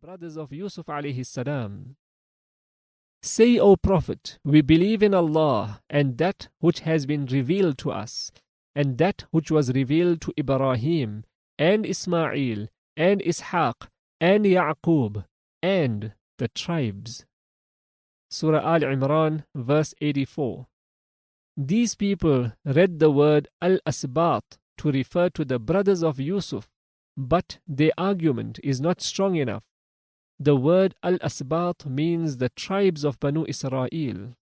brothers of Yusuf alayhi salam, "Say, O Prophet, we believe in Allah and that which has been revealed to us, and that which was revealed to Ibrahim, and Ismail, and Ishaq, and Ya'qub, and the tribes." Surah Al-Imran, verse 84. These people read the word Al-Asbat to refer to the brothers of Yusuf, but their argument is not strong enough. The word Al-Asbat means the tribes of Banu Israel.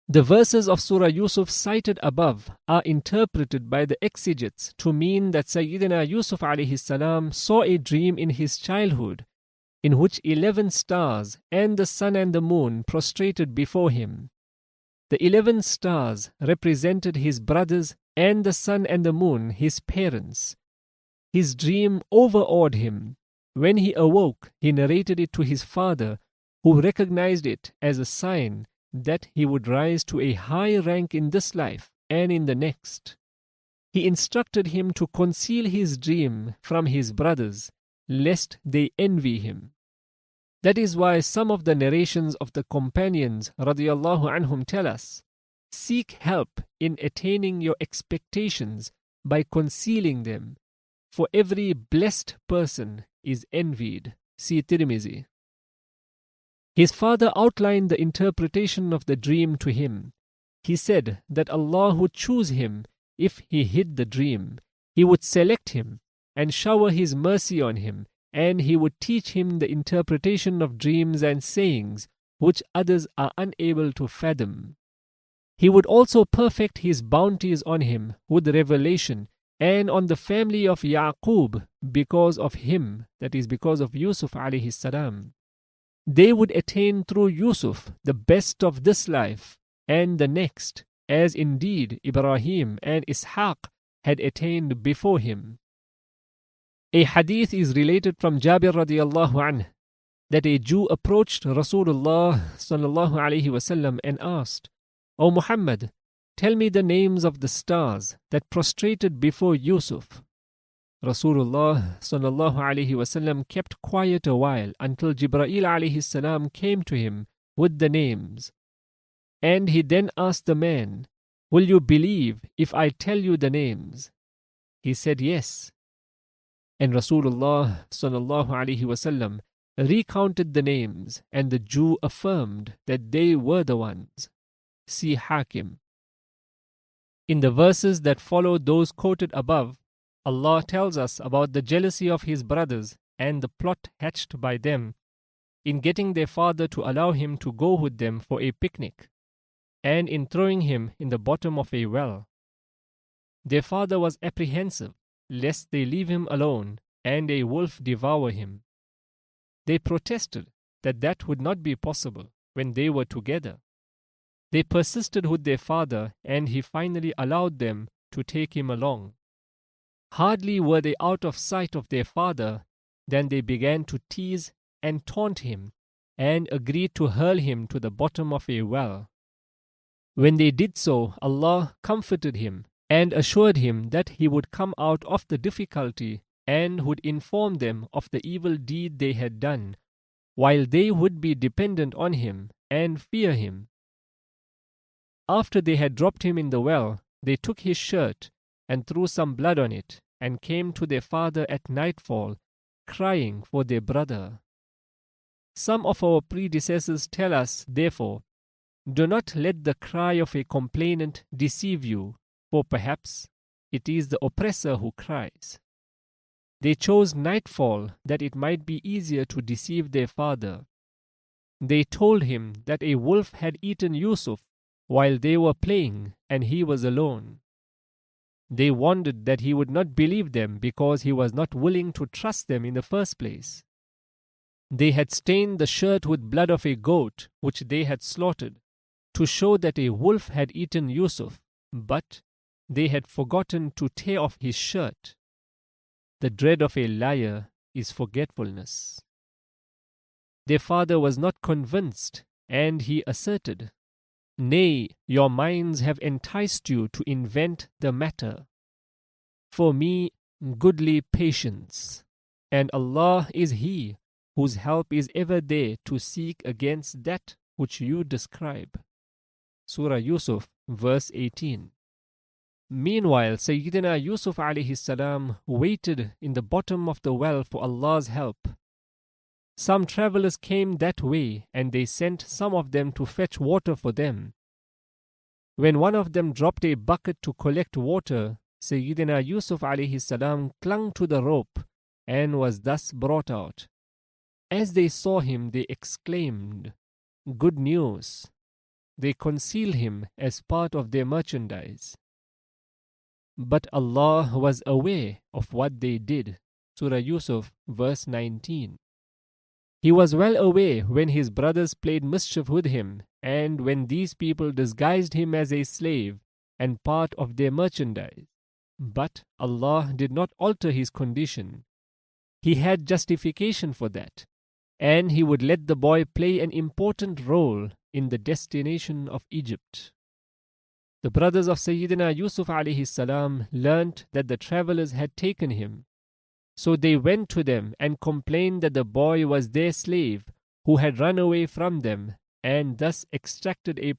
The verses of Surah Yusuf cited above are interpreted by the exegetes to mean that Sayyidina Yusuf alayhi salam saw a dream in his childhood in which 11 stars and the sun and the moon prostrated before him. The 11 stars represented his brothers and the sun and the moon his parents. His dream overawed him. When he awoke, he narrated it to his father, who recognized it as a sign that he would rise to a high rank in this life and in the next. He instructed him to conceal his dream from his brothers, lest they envy him. That is why some of the narrations of the companions radiyallahu anhum tell us, "Seek help in attaining your expectations by concealing them, for every blessed person is envied." See Tirmizi. His father outlined the interpretation of the dream to him. He said that Allah would choose him if he hid the dream. He would select him and shower his mercy on him, and he would teach him the interpretation of dreams and sayings which others are unable to fathom. He would also perfect his bounties on him with revelation and on the family of Ya'qub because of him, that is because of Yusuf alayhi salam. They would attain through Yusuf the best of this life and the next, as indeed Ibrahim and Ishaq had attained before him. A hadith is related from Jabir radiyallahu anhu that a Jew approached Rasulullah sallallahu alayhi wasallam and asked, "O Muhammad, tell me the names of the stars that prostrated before Yusuf." Rasulullah sallallahu alayhi wasallam kept quiet a while until Jibreel alayhi salam came to him with the names. And he then asked the man, "Will you believe if I tell you the names?" He said, "Yes." And Rasulullah sallallahu alayhi wasallam recounted the names, and the Jew affirmed that they were the ones. See Hakim. In the verses that follow those quoted above, Allah tells us about the jealousy of his brothers and the plot hatched by them in getting their father to allow him to go with them for a picnic, and in throwing him in the bottom of a well. Their father was apprehensive lest they leave him alone and a wolf devour him. They protested that that would not be possible when they were together. They persisted with their father, and he finally allowed them to take him along. Hardly were they out of sight of their father than they began to tease and taunt him and agreed to hurl him to the bottom of a well. When they did so, Allah comforted him and assured him that he would come out of the difficulty and would inform them of the evil deed they had done, while they would be dependent on him and fear him. After they had dropped him in the well, they took his shirt and threw some blood on it and came to their father at nightfall, crying for their brother. Some of our predecessors tell us, therefore, do not let the cry of a complainant deceive you, for perhaps it is the oppressor who cries. They chose nightfall that it might be easier to deceive their father. They told him that a wolf had eaten Yusuf while they were playing and he was alone. They wondered that he would not believe them because he was not willing to trust them in the first place. They had stained the shirt with blood of a goat which they had slaughtered to show that a wolf had eaten Yusuf, but they had forgotten to tear off his shirt. The dread of a liar is forgetfulness. Their father was not convinced, and he asserted, "Nay, your minds have enticed you to invent the matter. For me, goodly patience, and Allah is He whose help is ever there to seek against that which you describe. Surah Yusuf, verse 18. Meanwhile, Sayyidina Yusuf alayhi salam waited in the bottom of the well for Allah's help. Some travelers came that way, and they sent some of them to fetch water for them. When one of them dropped a bucket to collect water, Sayyidina Yusuf alayhi salam clung to the rope and was thus brought out. As they saw him, they exclaimed, "Good news!" They concealed him as part of their merchandise. But Allah was aware of what they did. Surah Yusuf, verse 19. He was well aware when his brothers played mischief with him, and when these people disguised him as a slave and part of their merchandise. But Allah did not alter his condition. He had justification for that, and He would let the boy play an important role in the destination of Egypt. The brothers of Sayyidina Yusuf alayhi salam learnt that the travelers had taken him. So they went to them and complained that the boy was their slave who had run away from them, and thus extracted a